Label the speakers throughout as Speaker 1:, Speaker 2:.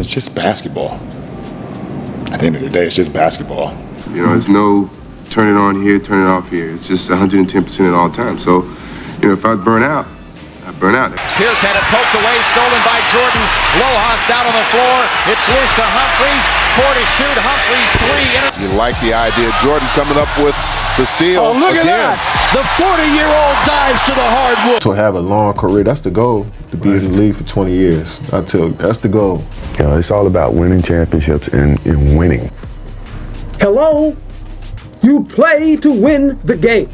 Speaker 1: it's just basketball. At the end of the day, it's just basketball.
Speaker 2: You know, there's no turn it on here, turn it off here. It's just 110% at all times. So, you know, if I burn out, I burn out.
Speaker 3: Pierce had it poked away, stolen by Jordan. Lojas down on the floor. It's loose to Humphries. 4 to shoot. Humphries 3.
Speaker 4: You like the idea. Jordan coming up with the steal.
Speaker 5: Oh, look
Speaker 4: again.
Speaker 5: at that. The 40-year-old dives to the hardwood.
Speaker 6: To have a long career, that's the goal. To be in the league for 20 years. I tell you, that's the goal.
Speaker 7: You know, it's all about winning championships and winning.
Speaker 8: Hello? You play to win the game.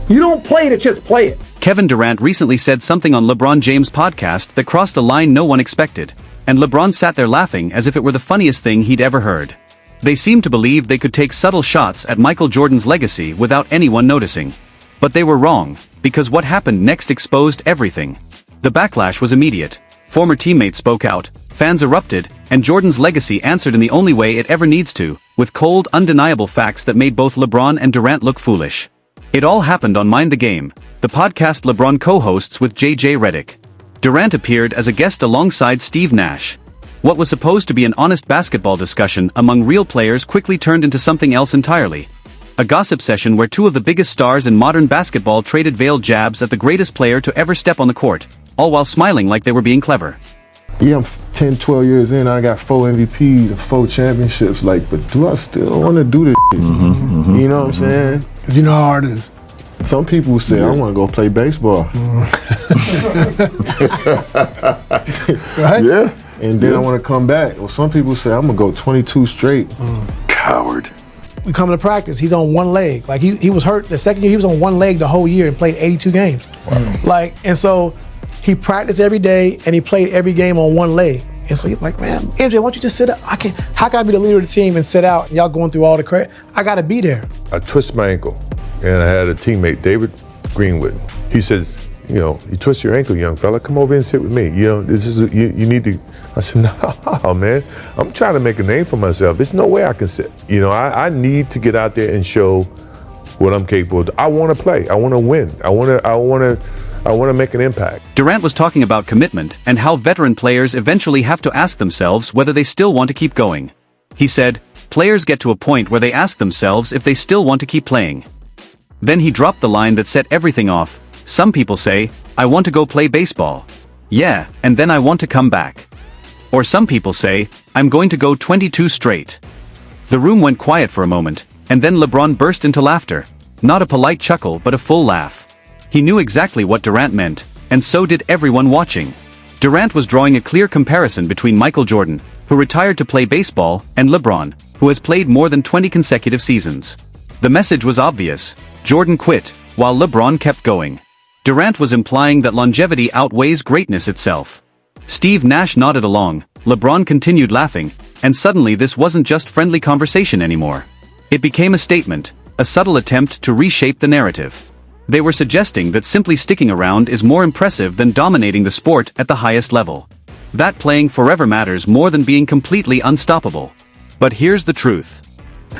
Speaker 8: You don't play to just play it.
Speaker 9: Kevin Durant recently said something on LeBron James' podcast that crossed a line no one expected, and LeBron sat there laughing as if it were the funniest thing he'd ever heard. They seemed to believe they could take subtle shots at Michael Jordan's legacy without anyone noticing. But they were wrong, because what happened next exposed everything. The backlash was immediate. Former teammates spoke out, fans erupted, and Jordan's legacy answered in the only way it ever needs to, with cold, undeniable facts that made both LeBron and Durant look foolish. It all happened on Mind the Game, the podcast LeBron co-hosts with JJ Redick. Durant appeared as a guest alongside Steve Nash. What was supposed to be an honest basketball discussion among real players quickly turned into something else entirely. A gossip session where two of the biggest stars in modern basketball traded veiled jabs at the greatest player to ever step on the court, all while smiling like they were being clever.
Speaker 6: Yeah, I'm 10, 12 years in, I got 4 MVPs and 4 championships, but do I still want to do this shit? You know what I'm saying?
Speaker 5: Because you know how hard it is.
Speaker 6: Some people say, I want to go play baseball.
Speaker 5: Right?
Speaker 6: Yeah. And then I want to come back. Well, some people say, I'm going to go 22 straight.
Speaker 7: Coward.
Speaker 5: We come to practice, he's on one leg. Like, he was hurt the second year, he was on one leg the whole year and played 82 games. Wow. And so he practiced every day and he played every game on one leg. And so you're like, man, MJ, why don't you just sit up? How can I be the leader of the team and sit out and y'all going through all the credit? I got to be there.
Speaker 10: I twisted my ankle and I had a teammate, David Greenwood. He says, you know, you twist your ankle, young fella, come over and sit with me. You know, this is, you need to. I said, no, man, I'm trying to make a name for myself. There's no way I can sit. You know, I need to get out there and show what I'm capable of. I want to play. I want to win. I want to make an impact.
Speaker 9: Durant was talking about commitment and how veteran players eventually have to ask themselves whether they still want to keep going. He said, players get to a point where they ask themselves if they still want to keep playing. Then he dropped the line that set everything off. Some people say, I want to go play baseball. Yeah, and then I want to come back. Or some people say, I'm going to go 22 straight. The room went quiet for a moment, and then LeBron burst into laughter. Not a polite chuckle but a full laugh. He knew exactly what Durant meant, and so did everyone watching. Durant was drawing a clear comparison between Michael Jordan, who retired to play baseball, and LeBron, who has played more than 20 consecutive seasons. The message was obvious. Jordan quit, while LeBron kept going. Durant was implying that longevity outweighs greatness itself. Steve Nash nodded along, LeBron continued laughing, and suddenly this wasn't just friendly conversation anymore. It became a statement, a subtle attempt to reshape the narrative. They were suggesting that simply sticking around is more impressive than dominating the sport at the highest level. That playing forever matters more than being completely unstoppable. But here's the truth.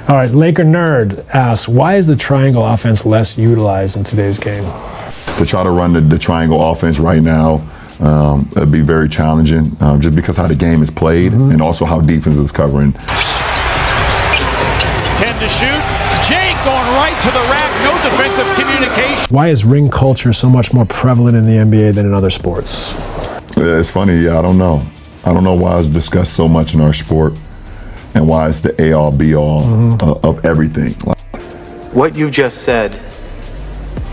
Speaker 11: All right, Laker Nerd asks, why is the triangle offense less utilized in today's game?
Speaker 1: To try to run the triangle offense right now, it'd be very challenging, just because how the game is played and also how defense is covering.
Speaker 3: 10 to shoot. Jake going right to the rack. No defensive communication.
Speaker 11: Why is ring culture so much more prevalent in the NBA than in other sports?
Speaker 1: It's funny, I don't know. I don't know why it's discussed so much in our sport and why it's the A-all, B-all of everything.
Speaker 12: What you just said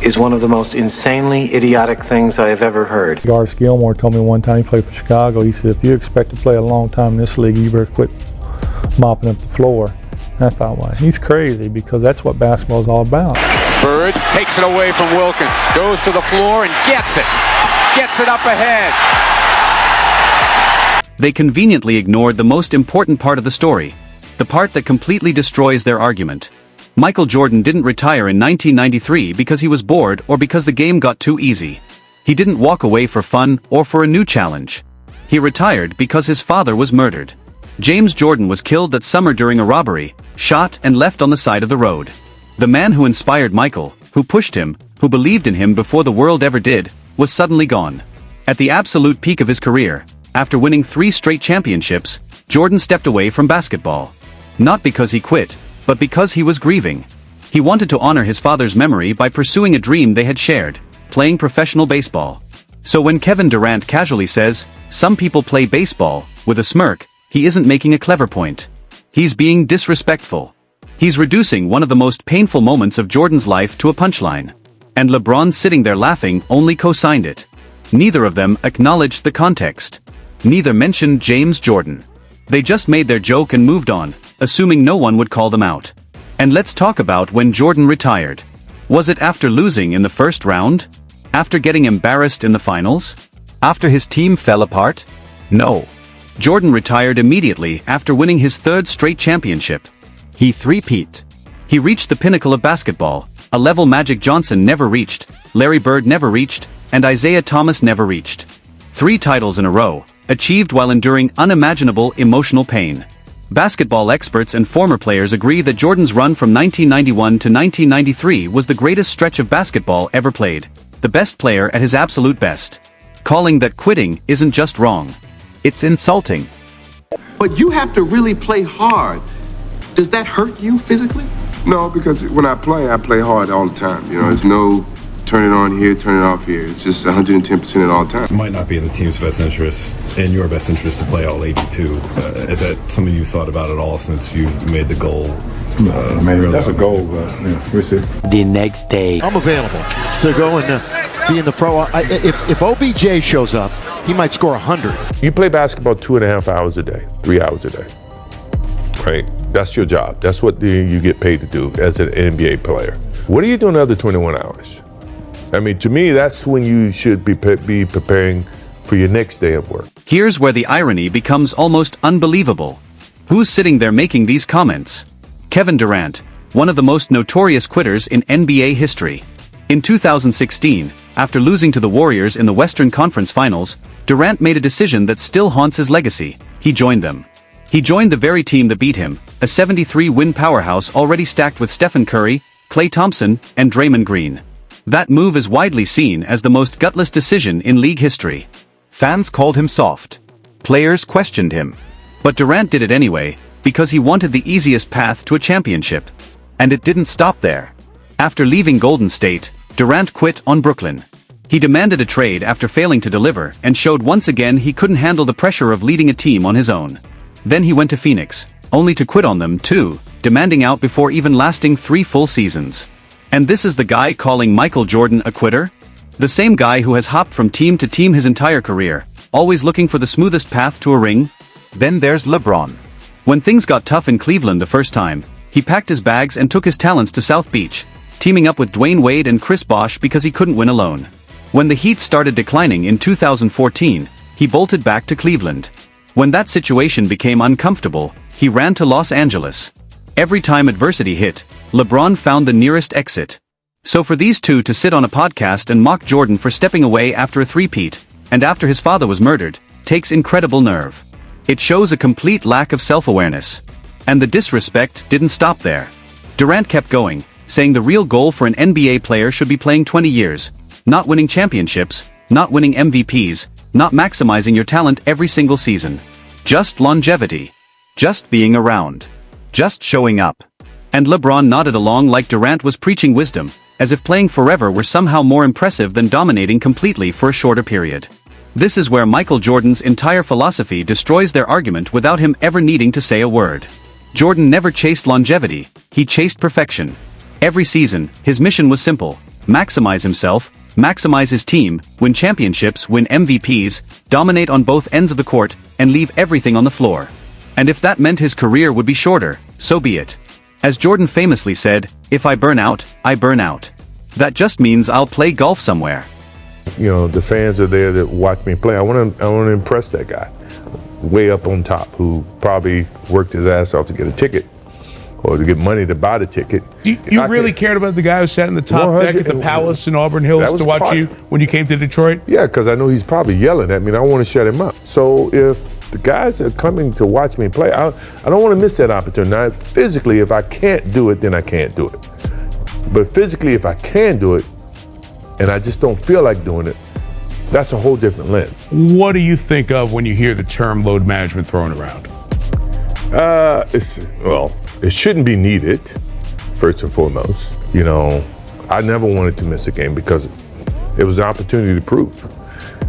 Speaker 12: is one of the most insanely idiotic things I have ever heard.
Speaker 13: Garvis Gilmore told me one time, he played for Chicago, he said, if you expect to play a long time in this league, you better quit mopping up the floor. And I thought, well, he's crazy, because that's what basketball is all about.
Speaker 3: Bird takes it away from Wilkins, goes to the floor and gets it up ahead.
Speaker 9: They conveniently ignored the most important part of the story, the part that completely destroys their argument. Michael Jordan didn't retire in 1993 because he was bored or because the game got too easy. He didn't walk away for fun or for a new challenge. He retired because his father was murdered. James Jordan was killed that summer during a robbery, shot and left on the side of the road. The man who inspired Michael, who pushed him, who believed in him before the world ever did, was suddenly gone. At the absolute peak of his career, after winning 3 straight championships, Jordan stepped away from basketball. Not because he quit, but because he was grieving. He wanted to honor his father's memory by pursuing a dream they had shared, playing professional baseball. So when Kevin Durant casually says, "Some people play baseball," with a smirk, he isn't making a clever point. He's being disrespectful. He's reducing one of the most painful moments of Jordan's life to a punchline. And LeBron sitting there laughing only co-signed it. Neither of them acknowledged the context. Neither mentioned James Jordan. They just made their joke and moved on, assuming no one would call them out. And let's talk about when Jordan retired. Was it after losing in the first round? After getting embarrassed in the finals? After his team fell apart? No. Jordan retired immediately after winning his 3rd straight championship. He three-peat. He reached the pinnacle of basketball, a level Magic Johnson never reached, Larry Bird never reached, and Isaiah Thomas never reached. 3 titles in a row, achieved while enduring unimaginable emotional pain. Basketball experts and former players agree that Jordan's run from 1991 to 1993 was the greatest stretch of basketball ever played, the best player at his absolute best. Calling that quitting isn't just wrong. It's insulting.
Speaker 2: But you have to really play hard. Does that hurt you physically? No, because when I play hard all the time. You know, there's no turn it on here, turn it off here. It's just 110% at all times.
Speaker 14: It might not be in the team's best interest, in your best interest to play all 82. Is that something you thought about at all since you made the goal?
Speaker 6: I mean, that's a goal, but we'll see.
Speaker 15: The next day,
Speaker 16: I'm available to go and be in the pro. If OBJ shows up, he might score 100.
Speaker 10: You play basketball 2.5 hours a day, 3 hours a day, right? That's your job. That's what you get paid to do as an NBA player. What are you doing the other 21 hours? I mean, to me, that's when you should be preparing for your next day of work.
Speaker 9: Here's where the irony becomes almost unbelievable. Who's sitting there making these comments? Kevin Durant, one of the most notorious quitters in NBA history. In 2016, after losing to the Warriors in the Western Conference Finals, Durant made a decision that still haunts his legacy. He joined them. He joined the very team that beat him, a 73-win powerhouse already stacked with Stephen Curry, Klay Thompson, and Draymond Green. That move is widely seen as the most gutless decision in league history. Fans called him soft. Players questioned him. But Durant did it anyway, because he wanted the easiest path to a championship. And it didn't stop there. After leaving Golden State, Durant quit on Brooklyn. He demanded a trade after failing to deliver and showed once again he couldn't handle the pressure of leading a team on his own. Then he went to Phoenix, only to quit on them too, demanding out before even lasting 3 full seasons. And this is the guy calling Michael Jordan a quitter? The same guy who has hopped from team to team his entire career, always looking for the smoothest path to a ring? Then there's LeBron. When things got tough in Cleveland the first time, he packed his bags and took his talents to South Beach, teaming up with Dwayne Wade and Chris Bosh because he couldn't win alone. When the Heat started declining in 2014, he bolted back to Cleveland. When that situation became uncomfortable, he ran to Los Angeles. Every time adversity hit, LeBron found the nearest exit. So for these two to sit on a podcast and mock Jordan for stepping away after a three-peat, and after his father was murdered, takes incredible nerve. It shows a complete lack of self-awareness. And the disrespect didn't stop there. Durant kept going, saying the real goal for an NBA player should be playing 20 years, not winning championships, not winning MVPs, not maximizing your talent every single season. Just longevity. Just being around. Just showing up. And LeBron nodded along like Durant was preaching wisdom, as if playing forever were somehow more impressive than dominating completely for a shorter period. This is where Michael Jordan's entire philosophy destroys their argument without him ever needing to say a word. Jordan never chased longevity, he chased perfection. Every season, his mission was simple: maximize himself, maximize his team, win championships, win MVPs, dominate on both ends of the court, and leave everything on the floor. And if that meant his career would be shorter, so be it. As Jordan famously said, "If I burn out, I burn out. That just means I'll play golf somewhere."
Speaker 10: You know, the fans are there that watch me play. I want to impress that guy way up on top who probably worked his ass off to get a ticket or to get money to buy the ticket.
Speaker 17: You really cared about the guy who sat in the top deck at the Palace in Auburn Hills to watch you when you came to Detroit?
Speaker 10: Yeah, because I know he's probably yelling at me and I want to shut him up. So if the guys are coming to watch me play, I don't want to miss that opportunity. Now, physically, if I can't do it, then I can't do it. But physically, if I can do it, and I just don't feel like doing it, That's a whole different lens.
Speaker 17: What do you think of when you hear the term load management thrown around?
Speaker 10: It shouldn't be needed, first and foremost. You know, I never wanted to miss a game because it was an opportunity to prove.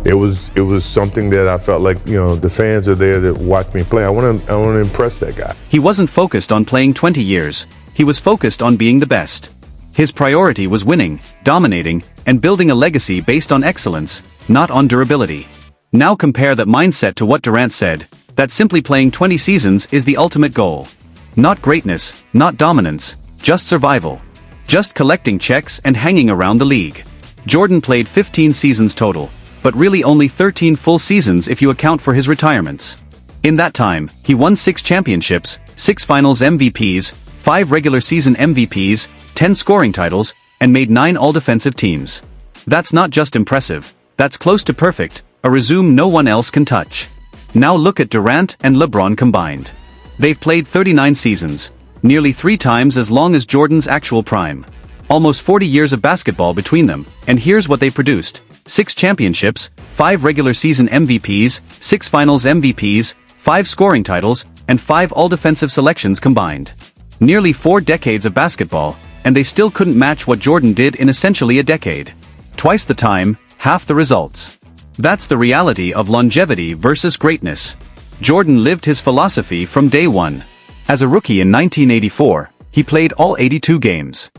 Speaker 10: It was something that I felt like, you know, the fans are there to watch me play. I want to impress that guy.
Speaker 9: He wasn't focused on playing 20 years. He was focused on being the best. His priority was winning, dominating, and building a legacy based on excellence, not on durability. Now compare that mindset to what Durant said, that simply playing 20 seasons is the ultimate goal. Not greatness, not dominance, just survival. Just collecting checks and hanging around the league. Jordan played 15 seasons total, but really only 13 full seasons if you account for his retirements. In that time, he won 6 championships, 6 finals MVPs, 5 regular season MVPs, 10 scoring titles, and made 9 all-defensive teams. That's not just impressive, that's close to perfect, a resume no one else can touch. Now look at Durant and LeBron combined. They've played 39 seasons, nearly 3 times as long as Jordan's actual prime. Almost 40 years of basketball between them, and here's what they produced. 6 championships, 5 regular season MVPs, 6 finals MVPs, 5 scoring titles, and 5 all-defensive selections combined. Nearly 4 decades of basketball, and they still couldn't match what Jordan did in essentially a decade. Twice the time, half the results. That's the reality of longevity versus greatness. Jordan lived his philosophy from day one. As a rookie in 1984, he played all 82 games.